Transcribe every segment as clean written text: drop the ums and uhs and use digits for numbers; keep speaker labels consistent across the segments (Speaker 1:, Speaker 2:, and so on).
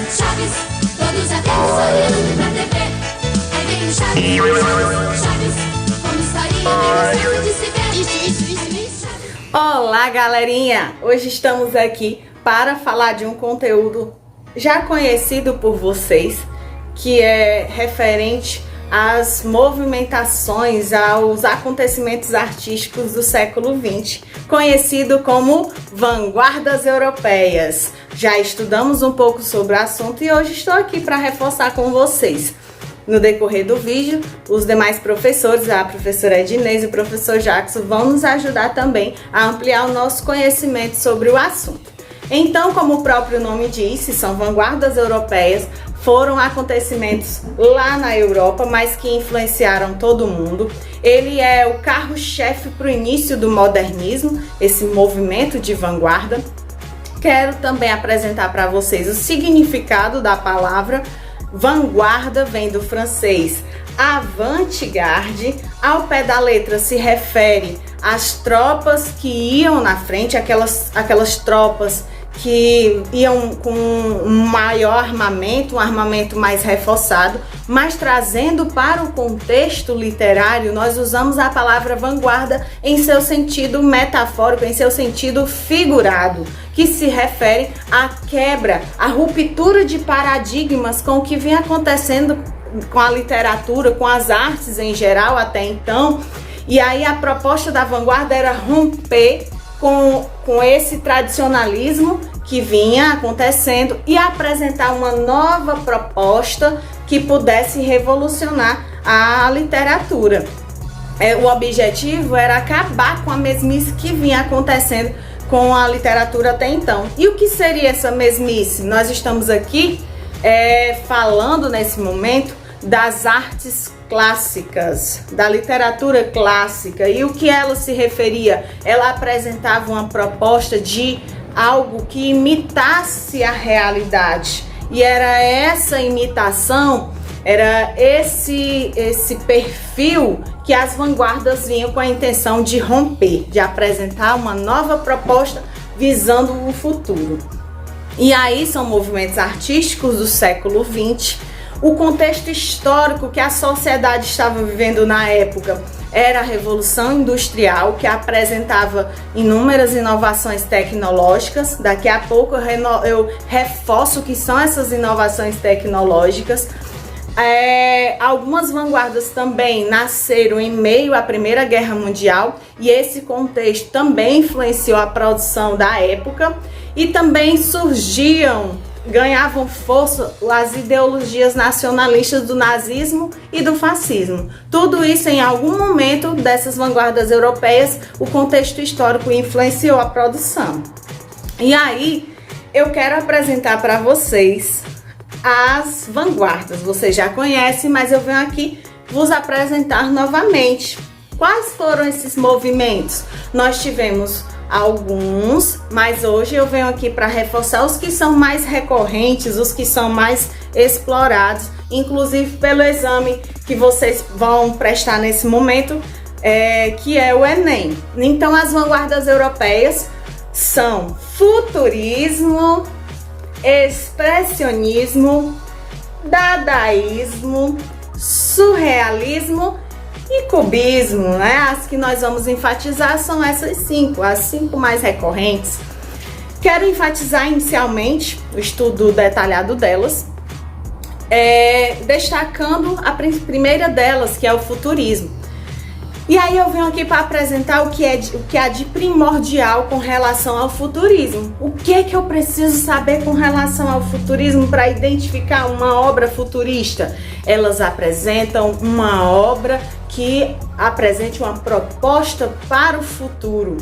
Speaker 1: Chaves, todos atentos olhando pra TV. Aí vem o Chaves, como historinha bem gostoso de se ver. Isso.
Speaker 2: Olá, galerinha! Hoje estamos aqui para falar de um conteúdo já conhecido por vocês, que é referente às movimentações, aos acontecimentos artísticos do século XX, conhecido como vanguardas europeias. Já estudamos um pouco sobre o assunto e hoje estou aqui para reforçar com vocês. No decorrer do vídeo, os demais professores, a professora Ednez e o professor Jackson, vão nos ajudar também a ampliar o nosso conhecimento sobre o assunto. Então, como o próprio nome disse, são vanguardas europeias, foram acontecimentos lá na Europa, mas que influenciaram todo mundo. Ele é o carro-chefe para o início do modernismo, esse movimento de vanguarda. Quero também apresentar para vocês o significado da palavra. Vanguarda vem do francês avant-garde, ao pé da letra se refere às tropas que iam na frente, aquelas tropas que iam com um maior armamento, um armamento mais reforçado, mas trazendo para o contexto literário, nós usamos a palavra vanguarda em seu sentido metafórico, em seu sentido figurado, que se refere à quebra, à ruptura de paradigmas com o que vinha acontecendo com a literatura, com as artes em geral até então. E aí a proposta da vanguarda era romper com esse tradicionalismo que vinha acontecendo e apresentar uma nova proposta que pudesse revolucionar a literatura. O objetivo era acabar com a mesmice que vinha acontecendo com a literatura até então. E o que seria essa mesmice? Nós estamos aqui falando nesse momento das artes clássicas, da literatura clássica. E o que ela se referia? Ela apresentava uma proposta de algo que imitasse a realidade. E era essa imitação, era esse perfil que as vanguardas vinham com a intenção de romper, de apresentar uma nova proposta visando o futuro. E aí são movimentos artísticos do século XX. O contexto histórico que a sociedade estava vivendo na época era a Revolução Industrial, que apresentava inúmeras inovações tecnológicas. Daqui a pouco eu reforço o que são essas inovações tecnológicas. Algumas vanguardas também nasceram em meio à Primeira Guerra Mundial e esse contexto também influenciou a produção da época, e também ganhavam força as ideologias nacionalistas do nazismo e do fascismo. Tudo isso, em algum momento dessas vanguardas europeias, o contexto histórico influenciou a produção. E aí eu quero apresentar para vocês as vanguardas. Vocês já conhecem, mas eu venho aqui vos apresentar novamente. Quais foram esses movimentos? Nós tivemos alguns, mas hoje eu venho aqui para reforçar os que são mais recorrentes, os que são mais explorados, inclusive pelo exame que vocês vão prestar nesse momento, que é o Enem. Então, as vanguardas europeias são futurismo, expressionismo, dadaísmo, surrealismo e cubismo, né? As que nós vamos enfatizar são essas cinco, as cinco mais recorrentes. Quero enfatizar inicialmente o estudo detalhado delas, destacando a primeira delas, que é o futurismo. E aí eu venho aqui para apresentar o que há de primordial com relação ao futurismo. O que é que eu preciso saber com relação ao futurismo para identificar uma obra futurista? Elas apresentam uma obra que apresente uma proposta para o futuro.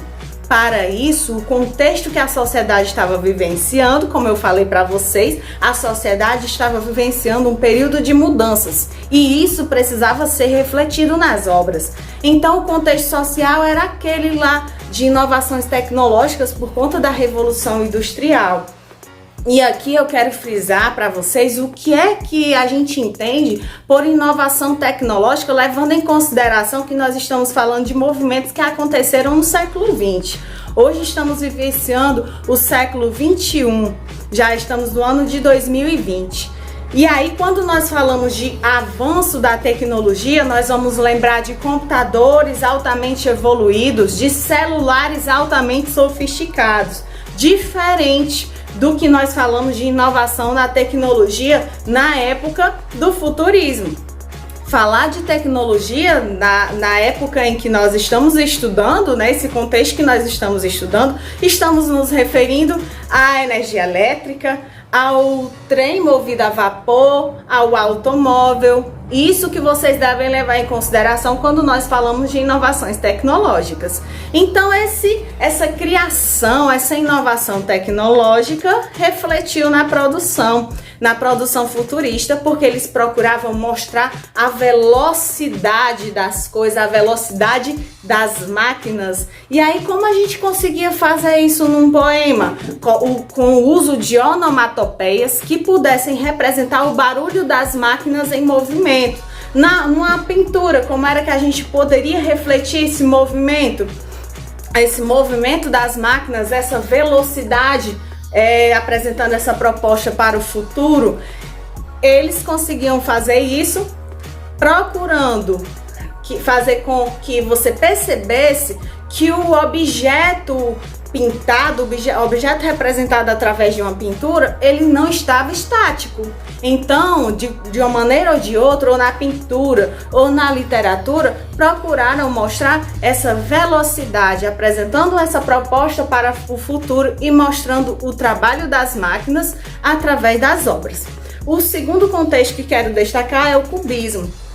Speaker 2: Para isso, o contexto que a sociedade estava vivenciando, como eu falei para vocês, a sociedade estava vivenciando um período de mudanças e isso precisava ser refletido nas obras. Então, o contexto social era aquele lá de inovações tecnológicas por conta da Revolução Industrial. E aqui eu quero frisar para vocês o que é que a gente entende por inovação tecnológica, levando em consideração que nós estamos falando de movimentos que aconteceram no século XX. Hoje estamos vivenciando o século XXI, já estamos no ano de 2020. E aí, quando nós falamos de avanço da tecnologia, nós vamos lembrar de computadores altamente evoluídos, de celulares altamente sofisticados, diferente do que nós falamos de inovação na tecnologia na época do futurismo. Falar de tecnologia na época em que nós estamos estudando, nesse contexto que nós estamos estudando, estamos nos referindo à energia elétrica, ao trem movido a vapor, ao automóvel. Isso que vocês devem levar em consideração quando nós falamos de inovações tecnológicas. Então essa criação, essa inovação tecnológica refletiu na produção futurista, porque eles procuravam mostrar a velocidade das coisas, a velocidade das máquinas. E aí, como a gente conseguia fazer isso num poema? Com o uso de onomatopeias que pudessem representar o barulho das máquinas em movimento. Numa pintura, como era que a gente poderia refletir esse movimento? Esse movimento das máquinas, essa velocidade, apresentando essa proposta para o futuro. Eles conseguiam fazer isso procurando fazer com que você percebesse que o objeto pintado, o objeto representado através de uma pintura, ele não estava estático. Então, de uma maneira ou de outra, ou na pintura ou na literatura, procuraram mostrar essa velocidade, apresentando essa proposta para o futuro e mostrando o trabalho das máquinas através das obras. O segundo contexto que quero destacar é o cubismo. O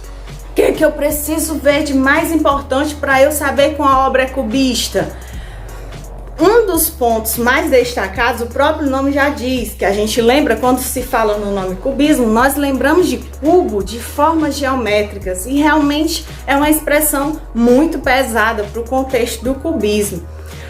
Speaker 2: que é que eu preciso ver de mais importante para eu saber que uma obra é cubista? Um dos pontos mais destacados, o próprio nome já diz, que a gente lembra quando se fala no nome cubismo, nós lembramos de cubo, de formas geométricas, e realmente é uma expressão muito pesada para o contexto do cubismo.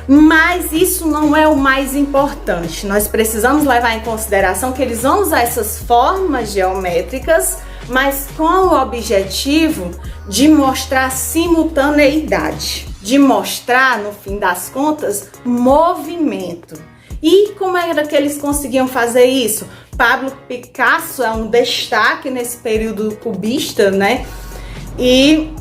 Speaker 2: Mas isso não é o mais importante. Nós precisamos levar em consideração que eles vão usar essas formas geométricas, mas com o objetivo de mostrar simultaneidade, de mostrar, no fim das contas, movimento. E como era que eles conseguiam fazer isso? Pablo Picasso é um destaque nesse período cubista, né? E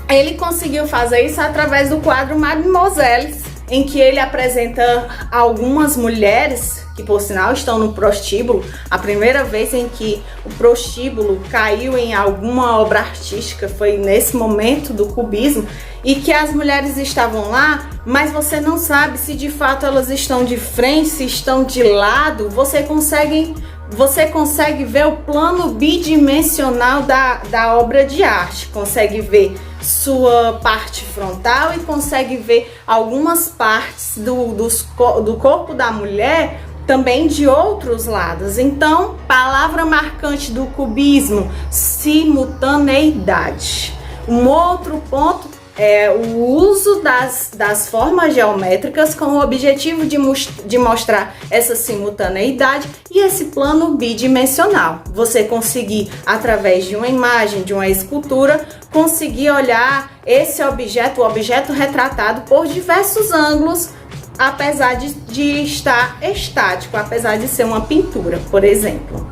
Speaker 2: ele conseguiu fazer isso através do quadro Mademoiselles, em que ele apresenta algumas mulheres que, por sinal, estão no prostíbulo. A primeira vez em que o prostíbulo caiu em alguma obra artística foi nesse momento do cubismo, e que as mulheres estavam lá, mas você não sabe se de fato elas estão de frente, se estão de lado. Você consegue ver o plano bidimensional da obra de arte, consegue ver sua parte frontal e consegue ver algumas partes do corpo da mulher também de outros lados. Então, palavra marcante do cubismo: simultaneidade. Um outro ponto é o uso das formas geométricas com o objetivo de mostrar essa simultaneidade e esse plano bidimensional. Você conseguir, através de uma imagem, de uma escultura, conseguir olhar esse objeto, o objeto retratado, por diversos ângulos, apesar de estar estático, apesar de ser uma pintura, por exemplo.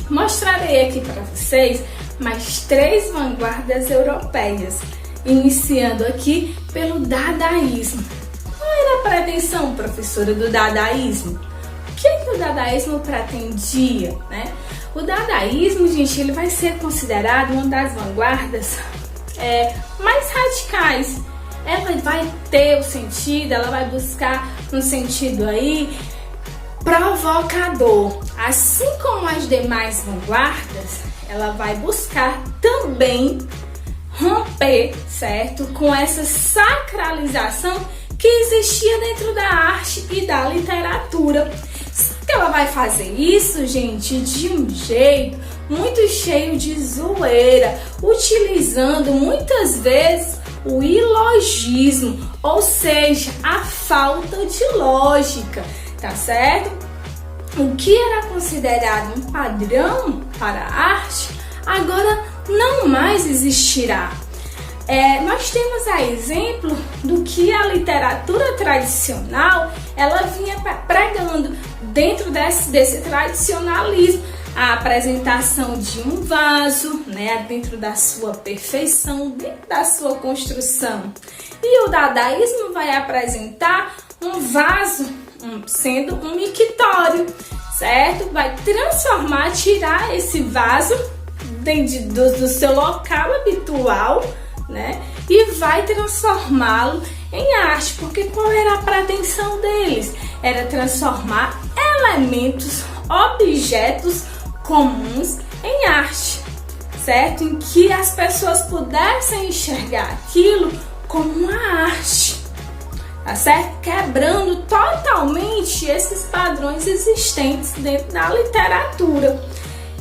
Speaker 3: Mostrarei aqui para vocês mais 3 vanguardas europeias, iniciando aqui pelo dadaísmo. Qual era a pretensão, professora, do dadaísmo? O que o dadaísmo pretendia, né? O dadaísmo, gente, ele vai ser considerado uma das vanguardas mais radicais. Ela vai ter o sentido, ela vai buscar um sentido aí provocador. Assim como as demais vanguardas, ela vai buscar também romper, certo? Com essa sacralização que existia dentro da arte e da literatura. Só que ela vai fazer isso, gente, de um jeito muito cheio de zoeira, utilizando muitas vezes o ilogismo, ou seja, a falta de lógica, tá certo? o que era considerado um padrão para a arte, agora não mais existirá. Nós temos a exemplo do que a literatura tradicional ela vinha pregando dentro desse tradicionalismo, a apresentação de um vaso, né, dentro da sua perfeição, dentro da sua construção. E o dadaísmo vai apresentar um vaso sendo um mictório, certo? Vai transformar, tirar esse vaso do seu local habitual, né? E vai transformá-lo em arte, porque qual era a pretensão deles? Era transformar elementos, objetos comuns em arte, certo? Em que as pessoas pudessem enxergar aquilo como uma arte, tá certo? Quebrando totalmente esses padrões existentes dentro da literatura.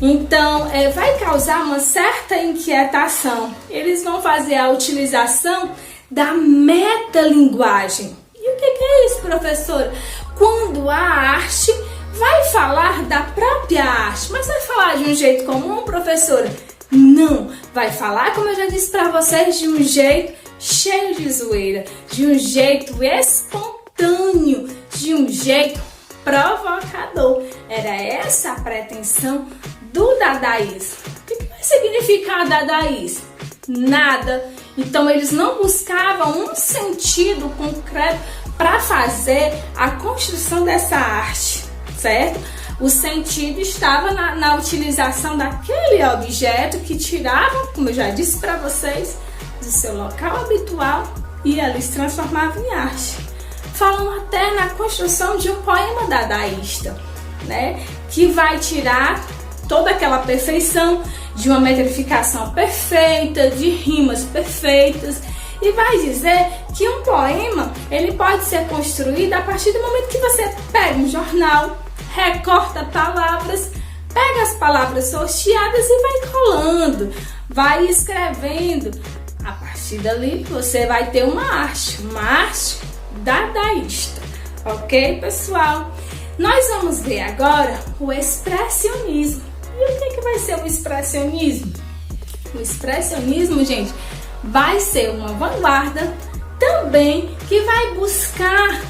Speaker 3: Então, vai causar uma certa inquietação. Eles vão fazer a utilização da metalinguagem. E o que é isso, professora? Quando a arte vai falar da própria arte, mas vai falar de um jeito comum, professora? Não, vai falar, como eu já disse para vocês, de um jeito cheio de zoeira, de um jeito espontâneo, de um jeito provocador. Era essa a pretensão do dadaísmo. O que vai significar dadaísmo? Nada. Então eles não buscavam um sentido concreto para fazer a construção dessa arte, certo? O sentido estava na utilização daquele objeto que tiravam, como eu já disse para vocês, do seu local habitual e ali se transformava em arte. Falam até na construção de um poema dadaísta, né? Que vai tirar toda aquela perfeição de uma metrificação perfeita, de rimas perfeitas, e vai dizer que um poema ele pode ser construído a partir do momento que você pega um jornal, recorta palavras, pega as palavras sorteadas e vai colando, vai escrevendo. A partir dali você vai ter uma arte dadaísta, ok, pessoal? Nós vamos ver agora o expressionismo. E o que vai ser o expressionismo? O expressionismo, gente, vai ser uma vanguarda também que vai buscar,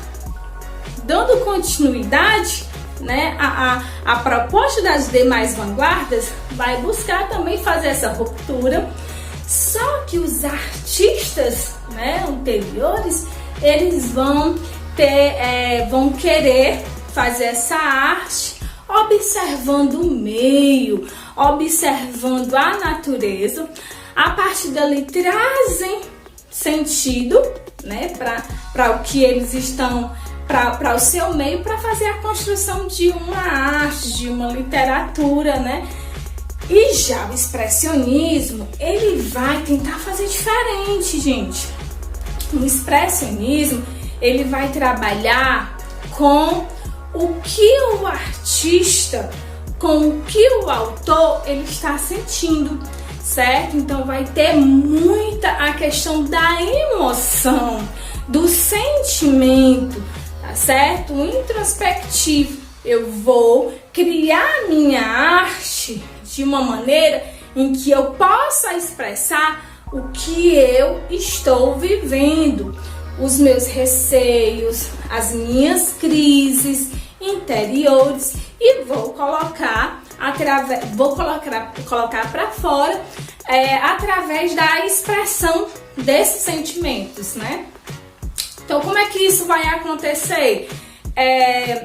Speaker 3: dando continuidade, né, a proposta das demais vanguardas, vai buscar também fazer essa ruptura. Só que os artistas, né, anteriores, eles vão querer fazer essa arte observando o meio, observando a natureza. A partir dali trazem sentido, né, para o que eles estão, para o seu meio, para fazer a construção de uma arte, de uma literatura, né? E já o expressionismo, ele vai tentar fazer diferente, gente. O expressionismo, ele vai trabalhar com o que o artista, com o que o autor ele está sentindo, certo? Então vai ter muita a questão da emoção, do sentimento, tá certo? O introspectivo. Eu vou criar minha arte de uma maneira em que eu possa expressar o que eu estou vivendo, os meus receios, as minhas crises interiores, e vou colocar para fora através da expressão desses sentimentos, né? Então, como é que isso vai acontecer?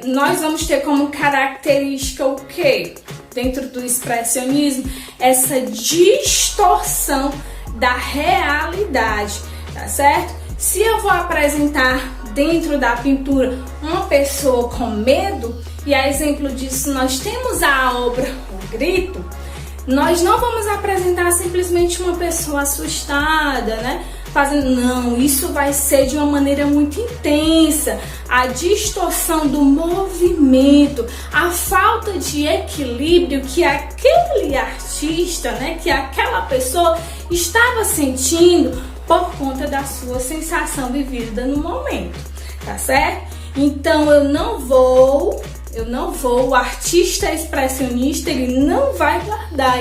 Speaker 3: Nós vamos ter como característica o quê? Dentro do expressionismo, essa distorção da realidade, tá certo? Se eu vou apresentar dentro da pintura uma pessoa com medo, e a exemplo disso nós temos a obra O Grito, nós não vamos apresentar simplesmente uma pessoa assustada, né? Não, isso vai ser de uma maneira muito intensa, a distorção do movimento, a falta de equilíbrio que aquele artista, né, que aquela pessoa estava sentindo por conta da sua sensação vivida no momento, tá certo? Então eu não vou o artista expressionista, ele não vai guardar,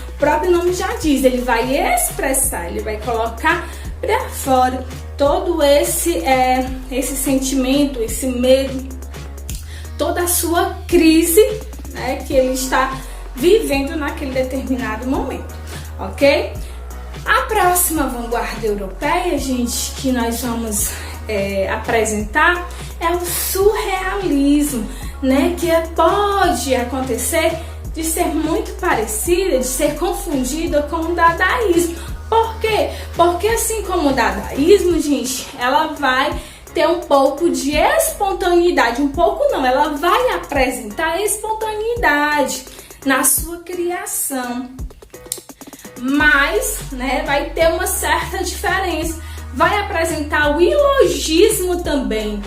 Speaker 3: o próprio nome já diz, ele vai expressar, ele vai colocar para fora todo esse sentimento, esse medo, toda a sua crise, né, que ele está vivendo naquele determinado momento, ok? A próxima vanguarda europeia, gente, que nós vamos apresentar é o surrealismo, né, que pode acontecer de ser muito parecida, de ser confundida com o dadaísmo. Por quê? Porque assim como o dadaísmo, gente, ela vai ter um pouco de espontaneidade, um pouco não, ela vai apresentar espontaneidade na sua criação, mas, né, vai ter uma certa diferença, vai apresentar o ilogismo também.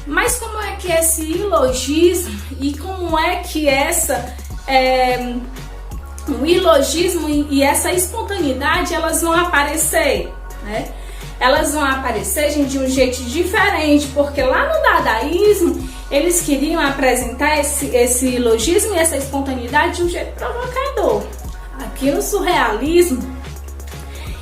Speaker 3: Mas como é que esse ilogismo e como é que o ilogismo e essa espontaneidade, elas vão aparecer, né? Elas vão aparecer, gente, de um jeito diferente, porque lá no dadaísmo eles queriam apresentar esse ilogismo e essa espontaneidade de um jeito provocador. Aqui no surrealismo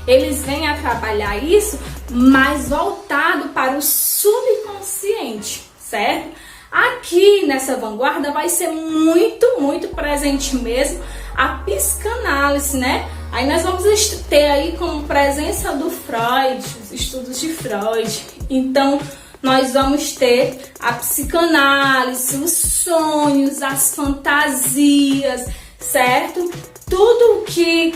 Speaker 3: eles vêm a trabalhar isso mais voltado para o subconsciente, certo? Aqui nessa vanguarda vai ser muito presente mesmo a psicanálise, né? Aí nós vamos ter aí como presença do Freud, os estudos de Freud. Então nós vamos ter a psicanálise, os sonhos, as fantasias, certo? Tudo que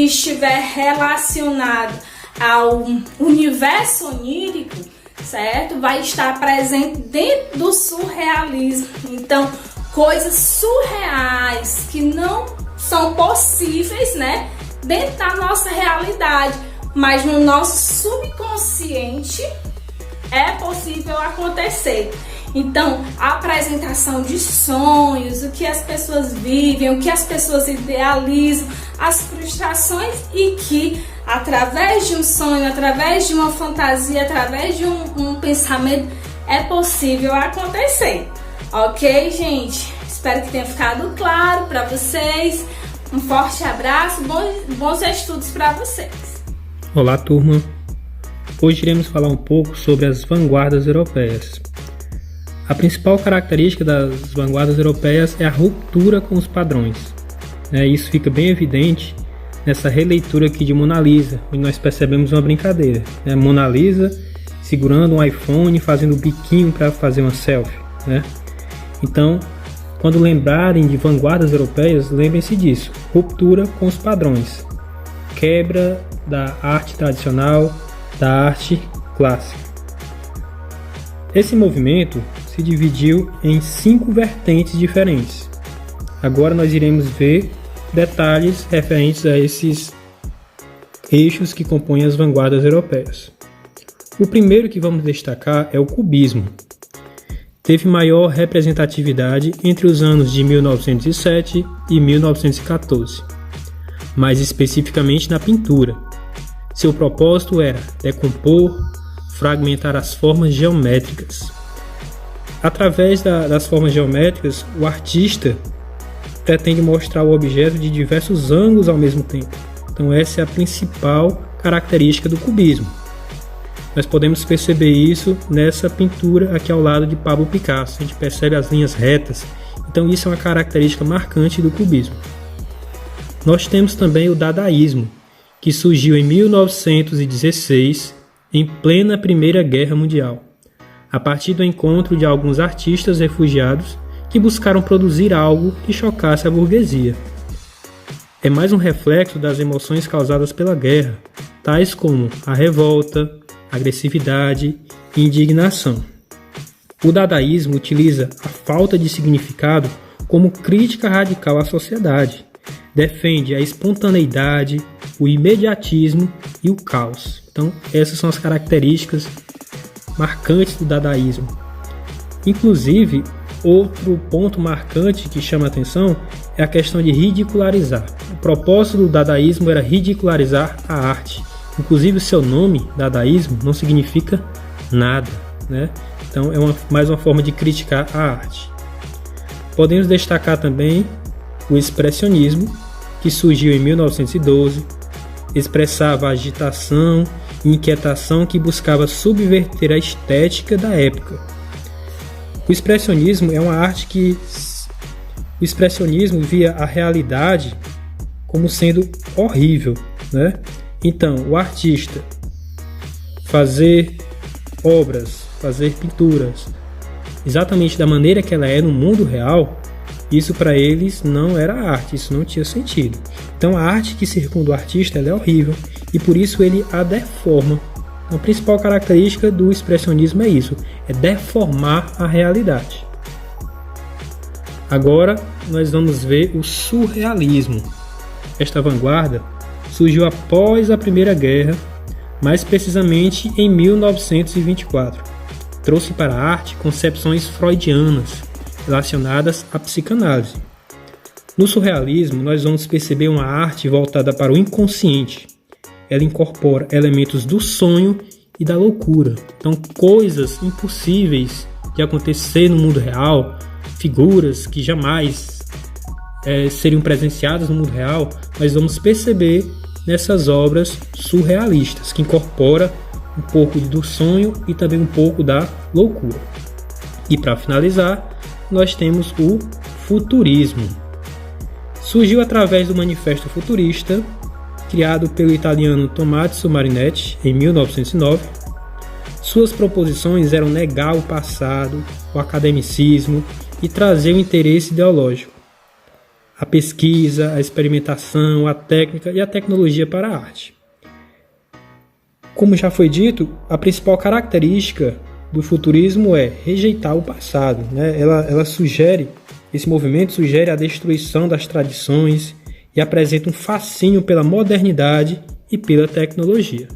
Speaker 3: estiver relacionado ao universo onírico, certo? Vai estar presente dentro do surrealismo. Então, coisas surreais que não são possíveis, né, dentro da nossa realidade, mas no nosso subconsciente é possível acontecer. Então, a apresentação de sonhos, o que as pessoas vivem, o que as pessoas idealizam, as frustrações, e que através de um sonho, através de uma fantasia, através de um pensamento, é possível acontecer. Ok, gente? Espero que tenha ficado claro para vocês. Um forte abraço, bons estudos para vocês.
Speaker 4: Olá, turma. Hoje iremos falar um pouco sobre as vanguardas europeias. A principal característica das vanguardas europeias é a ruptura com os padrões. Isso fica bem evidente nessa releitura aqui de Mona Lisa, onde nós percebemos uma brincadeira. Mona Lisa segurando um iPhone, fazendo biquinho para fazer uma selfie. Então, quando lembrarem de vanguardas europeias, lembrem-se disso: ruptura com os padrões, quebra da arte tradicional, da arte clássica. Esse movimento se dividiu em 5 vertentes diferentes. Agora nós iremos ver detalhes referentes a esses eixos que compõem as vanguardas europeias. O primeiro que vamos destacar é o cubismo. Teve maior representatividade entre os anos de 1907 e 1914, mais especificamente na pintura. Seu propósito era decompor, fragmentar as formas geométricas. Através das formas geométricas, o artista pretende mostrar o objeto de diversos ângulos ao mesmo tempo. Então essa é a principal característica do cubismo. Nós podemos perceber isso nessa pintura aqui ao lado de Pablo Picasso. A gente percebe as linhas retas. Então isso é uma característica marcante do cubismo. Nós temos também o dadaísmo, que surgiu em 1916, em plena Primeira Guerra Mundial, a partir do encontro de alguns artistas refugiados que buscaram produzir algo que chocasse a burguesia. É mais um reflexo das emoções causadas pela guerra, tais como a revolta, agressividade e indignação. O dadaísmo utiliza a falta de significado como crítica radical à sociedade. Defende a espontaneidade, o imediatismo e o caos. Então, essas são as características marcantes do dadaísmo. Inclusive, outro ponto marcante que chama a atenção é a questão de ridicularizar. O propósito do dadaísmo era ridicularizar a arte. Inclusive, o seu nome, dadaísmo, não significa nada, né? Então, é mais uma forma de criticar a arte. Podemos destacar também o expressionismo, que surgiu em 1912, expressava agitação e inquietação que buscava subverter a estética da época. O expressionismo é uma arte que o expressionismo via a realidade como sendo horrível, né? Então, o artista fazer obras, fazer pinturas exatamente da maneira que ela é no mundo real, isso para eles não era arte, isso não tinha sentido. Então a arte que circunda o artista ela é horrível e por isso ele a deforma. A principal característica do expressionismo é isso, é deformar a realidade. Agora nós vamos ver o surrealismo. Esta vanguarda surgiu após a Primeira Guerra, mais precisamente em 1924. Trouxe para a arte concepções freudianas relacionadas à psicanálise. No surrealismo, nós vamos perceber uma arte voltada para o inconsciente. Ela incorpora elementos do sonho e da loucura. Então, coisas impossíveis de acontecer no mundo real, figuras que jamais seriam presenciadas no mundo real, nós vamos perceber nessas obras surrealistas, que incorpora um pouco do sonho e também um pouco da loucura. E para finalizar, nós temos o futurismo. Surgiu através do Manifesto Futurista, criado pelo italiano Tommaso Marinetti em 1909. Suas proposições eram negar o passado, o academicismo e trazer o interesse ideológico, a pesquisa, a experimentação, a técnica e a tecnologia para a arte. Como já foi dito, a principal característica do futurismo é rejeitar o passado, né? Esse movimento sugere a destruição das tradições e apresenta um fascínio pela modernidade e pela tecnologia.